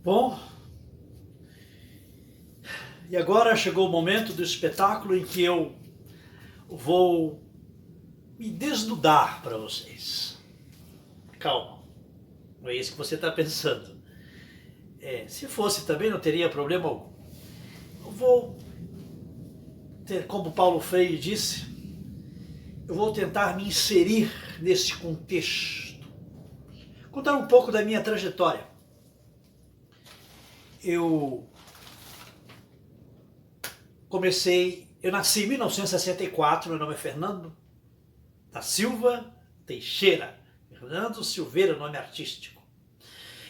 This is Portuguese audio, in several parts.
Bom, e agora chegou o momento do espetáculo em que eu vou me desnudar para vocês. Calma, não é isso que você está pensando. Se fosse também não teria problema algum. Eu vou ter, como Paulo Freire disse, eu vou tentar me inserir nesse contexto. Contar um pouco da minha trajetória. Eu nasci em 1964, meu nome é Fernando da Silva Teixeira. Fernando Silveira, nome artístico.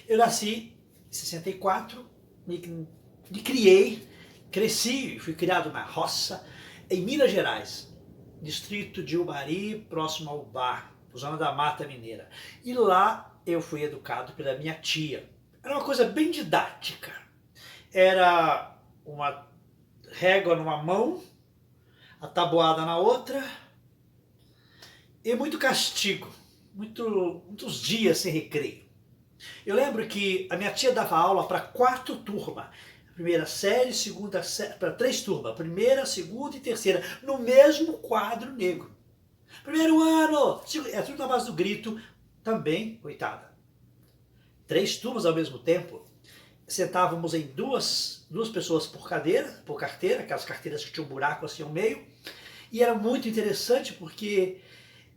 Eu nasci em 64, me criei, cresci, fui criado na roça, em Minas Gerais, distrito de Ubari, próximo ao Bar, zona da Mata Mineira. E lá eu fui educado pela minha tia. Era uma coisa bem didática. Era uma régua numa mão, a tabuada na outra, e muito castigo, muitos dias sem recreio. Eu lembro que a minha tia dava aula para 4 turmas, primeira série, segunda série, para 3 turmas, primeira, segunda e terceira, no mesmo quadro negro. Primeiro ano, é tudo na base do grito, também, coitada. 3 turmas ao mesmo tempo, sentávamos em duas pessoas por carteira, aquelas carteiras que tinham um buraco assim ao meio, e era muito interessante porque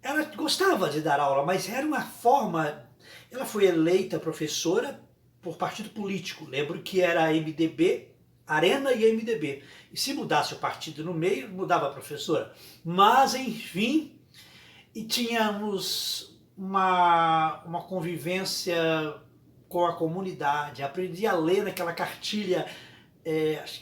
ela gostava de dar aula, mas era uma forma. Ela foi eleita professora por partido político. Lembro que era MDB, Arena e MDB. E se mudasse o partido no meio, mudava a professora. Mas, enfim, e tínhamos uma convivência com a comunidade. Aprendi a ler naquela cartilha,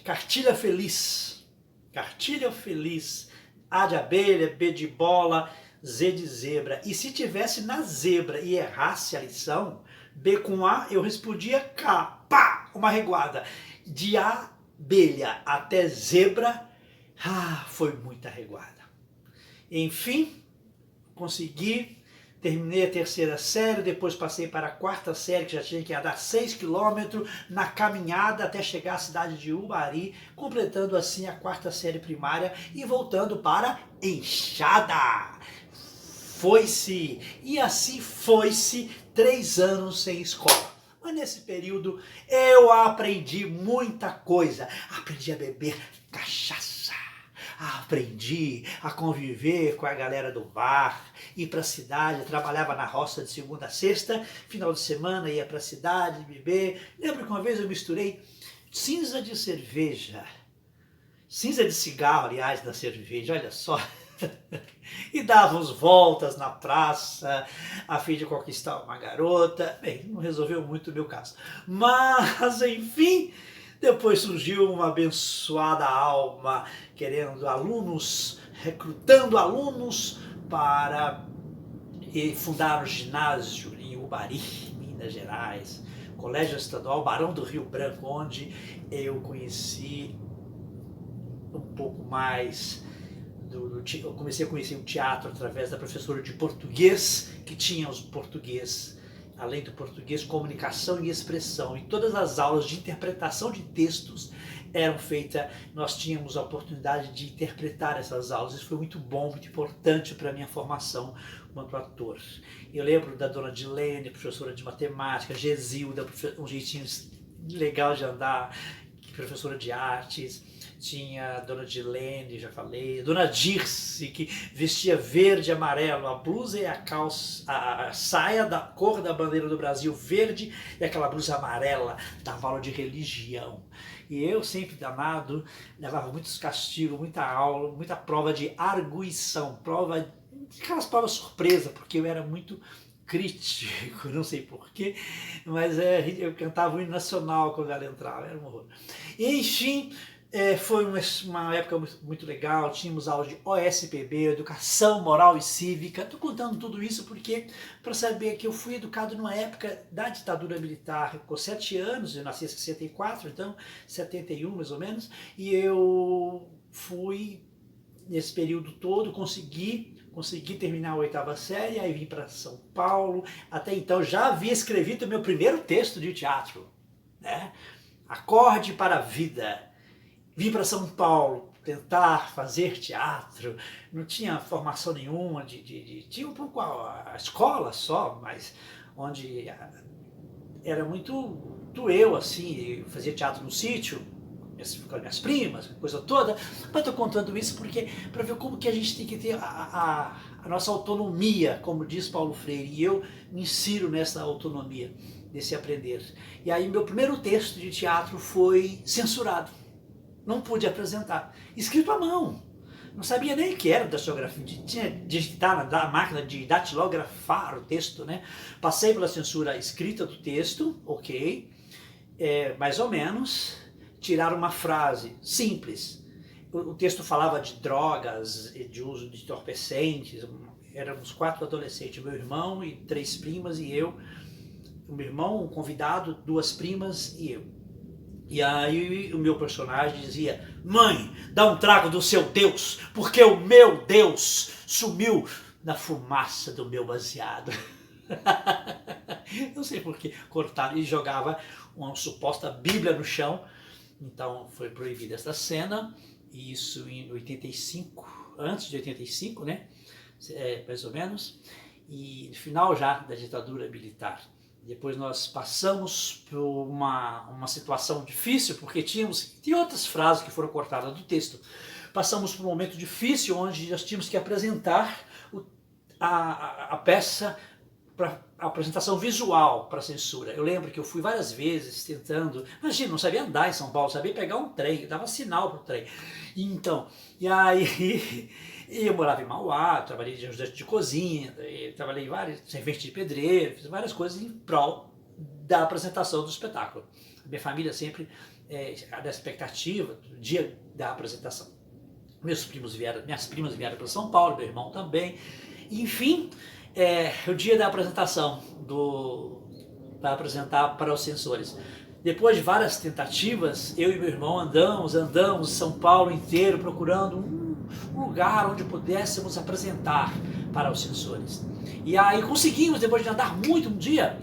cartilha feliz. Cartilha feliz. A de abelha, B de bola, Z de zebra. E se tivesse na zebra e errasse a lição, B com A, eu respondia K. Pá! Uma reguada. De abelha até zebra, foi muita reguada. Enfim, consegui, terminei a terceira série, depois passei para a 4ª série, que já tinha que andar 6 quilômetros na caminhada até chegar à cidade de Ubari, completando assim a 4ª série primária e voltando para Enxada. Foi-se, e assim foi-se 3 anos sem escola. Mas nesse período eu aprendi muita coisa. Aprendi a beber cachaça. Aprendi a conviver com a galera do bar, ir para a cidade, eu trabalhava na roça de segunda a sexta, final de semana ia para a cidade beber. Lembro que uma vez eu misturei cinza de cerveja, cinza de cigarro, aliás, da cerveja, olha só, e dávamos voltas na praça a fim de conquistar uma garota. Bem, não resolveu muito o meu caso, mas enfim, depois surgiu uma abençoada alma querendo alunos, recrutando alunos para fundar um ginásio em Ubari, Minas Gerais, Colégio Estadual Barão do Rio Branco, onde eu conheci um pouco mais eu comecei a conhecer o teatro através da professora de português, que tinha os português, além do português, comunicação e expressão. E todas as aulas de interpretação de textos eram feitas, nós tínhamos a oportunidade de interpretar essas aulas. Isso foi muito bom, muito importante para a minha formação quanto ator. Eu lembro da dona Dilene, professora de matemática, Gesilda, um jeitinho legal de andar, professora de artes. Tinha a dona Dilene, já falei, a dona Dirce, que vestia verde e amarelo, a blusa e a calça, a saia da cor da bandeira do Brasil, verde, e aquela blusa amarela, dava aula de religião. E eu, sempre danado, levava muitos castigos, muita aula, muita prova de arguição, aquelas provas surpresa, porque eu era muito crítico, não sei porquê, mas eu cantava o hino nacional quando ela entrava, era um horror. E, enfim, foi uma época muito legal, tínhamos aula de OSPB, Educação Moral e Cívica. Estou contando tudo isso porque para saber que eu fui educado numa época da ditadura militar, com 7 anos, eu nasci em 64, então 71 mais ou menos, e eu fui, nesse período todo, consegui terminar a 8ª série, aí vim para São Paulo. Até então já havia escrevido o meu primeiro texto de teatro. né? Acorde para a vida. Vim para São Paulo tentar fazer teatro, não tinha formação nenhuma, tinha um pouco a escola só, mas onde era muito eu, assim, eu fazia teatro no sítio, com as minhas primas, coisa toda, mas estou contando isso porque para ver como que a gente tem que ter a nossa autonomia, como diz Paulo Freire, e eu me insiro nessa autonomia, nesse aprender. E aí meu primeiro texto de teatro foi censurado, não pude apresentar, escrito à mão, não sabia nem o que era datilografia, tinha que digitar na máquina de datilografar o texto, né? Passei pela censura escrita do texto, ok, mais ou menos, tirar uma frase simples. O texto falava de drogas, de uso de entorpecentes, éramos 4 adolescentes, meu irmão e 3 primas e eu, o meu irmão, um convidado, 2 primas e eu. E aí o meu personagem dizia: mãe, dá um trago do seu Deus, porque o meu Deus sumiu na fumaça do meu baseado. Não sei por que cortaram e jogava uma suposta Bíblia no chão. Então foi proibida essa cena, isso em 85, antes de 85, né? Mais ou menos, e no final já da ditadura militar. Depois nós passamos por uma situação difícil, porque tinha outras frases que foram cortadas do texto. Passamos por um momento difícil, onde nós tínhamos que apresentar a peça para a apresentação visual para a censura. Eu lembro que eu fui várias vezes tentando, imagina, não sabia andar em São Paulo, sabia pegar um trem, dava sinal para o trem. Então, e aí eu morava em Mauá, trabalhei de ajudante de cozinha, trabalhei em vários, servente de pedreiro, fiz várias coisas em prol da apresentação do espetáculo. A minha família sempre da expectativa do dia da apresentação. Minhas primas vieram para São Paulo, meu irmão também. Enfim, o dia da apresentação para apresentar para os censores. Depois de várias tentativas, eu e meu irmão andamos São Paulo inteiro procurando um lugar onde pudéssemos apresentar para os censores. E aí conseguimos, depois de andar muito um dia,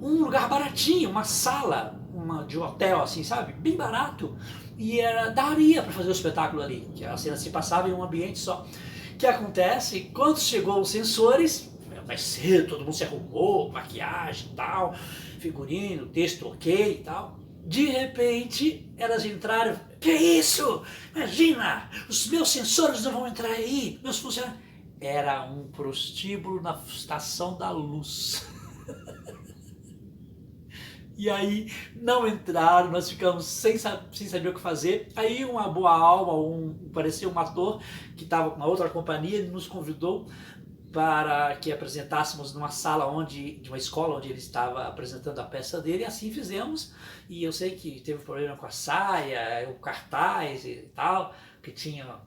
um lugar baratinho, uma sala de hotel, assim, sabe? Bem barato. E daria para fazer o espetáculo ali, que a cena se passava em um ambiente só. O que acontece? Quando chegou os censores, mais cedo, todo mundo se arrumou, maquiagem e tal, figurino, texto ok e tal. De repente, elas entraram, que isso? Imagina, os meus censores não vão entrar aí, meus funcionários. Era um prostíbulo na Estação da Luz. E aí não entraram, nós ficamos sem saber o que fazer. Aí uma boa alma, parecia um ator que estava com uma outra companhia, ele nos convidou para que apresentássemos numa sala de uma escola onde ele estava apresentando a peça dele, e assim fizemos. E eu sei que teve problema com a saia, o cartaz e tal, que tinha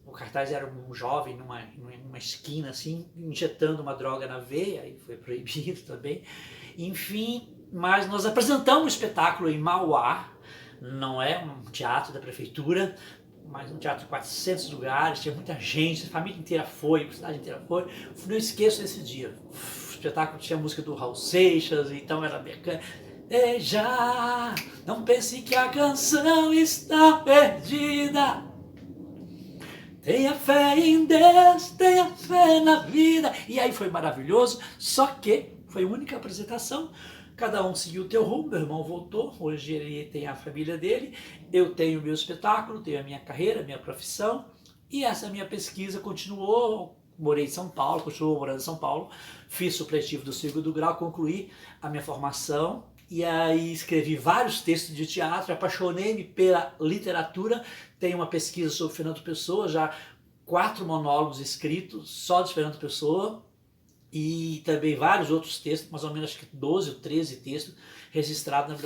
o cartaz era um jovem numa esquina assim, injetando uma droga na veia, e foi proibido também. Enfim, mas nós apresentamos o espetáculo em Mauá, não é um teatro da prefeitura, mas um teatro de 400 lugares, tinha muita gente, a família inteira foi, a cidade inteira foi. Não esqueço desse dia. O espetáculo tinha a música do Raul Seixas, então era mecânica. Já, não pense que a canção está perdida. Tenha fé em Deus, tenha fé na vida. E aí foi maravilhoso, só que foi a única apresentação. Cada um seguiu o teu rumo, meu irmão voltou, hoje ele tem a família dele, eu tenho o meu espetáculo, tenho a minha carreira, a minha profissão, e essa minha pesquisa continuou. Morei em São Paulo, continuo morando em São Paulo, fiz supletivo do segundo grau, concluí a minha formação, e aí escrevi vários textos de teatro, apaixonei-me pela literatura, tenho uma pesquisa sobre Fernando Pessoa, já 4 monólogos escritos só de Fernando Pessoa, e também vários outros textos, mais ou menos acho que 12 ou 13 textos registrados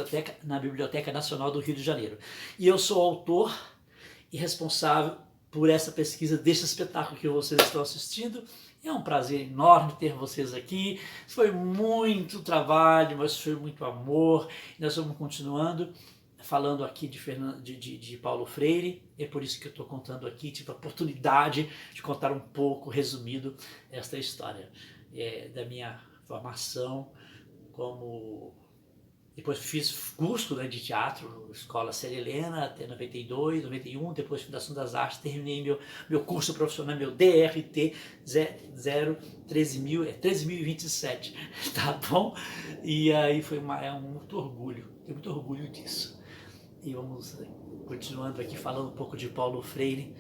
na Biblioteca Nacional do Rio de Janeiro. E eu sou autor e responsável por essa pesquisa desse espetáculo que vocês estão assistindo. É um prazer enorme ter vocês aqui. Foi muito trabalho, mas foi muito amor. Nós vamos continuando falando aqui de Paulo Freire. É por isso que eu estou contando aqui, tive a oportunidade de contar um pouco, resumido, esta história da minha formação como Depois fiz curso, né, de teatro, Escola Série Helena, até 92, 91, depois Fundação das Artes, terminei meu curso profissional, meu DRT 13.027, tá bom? E aí foi muito orgulho, tenho muito orgulho disso. E vamos continuando aqui falando um pouco de Paulo Freire.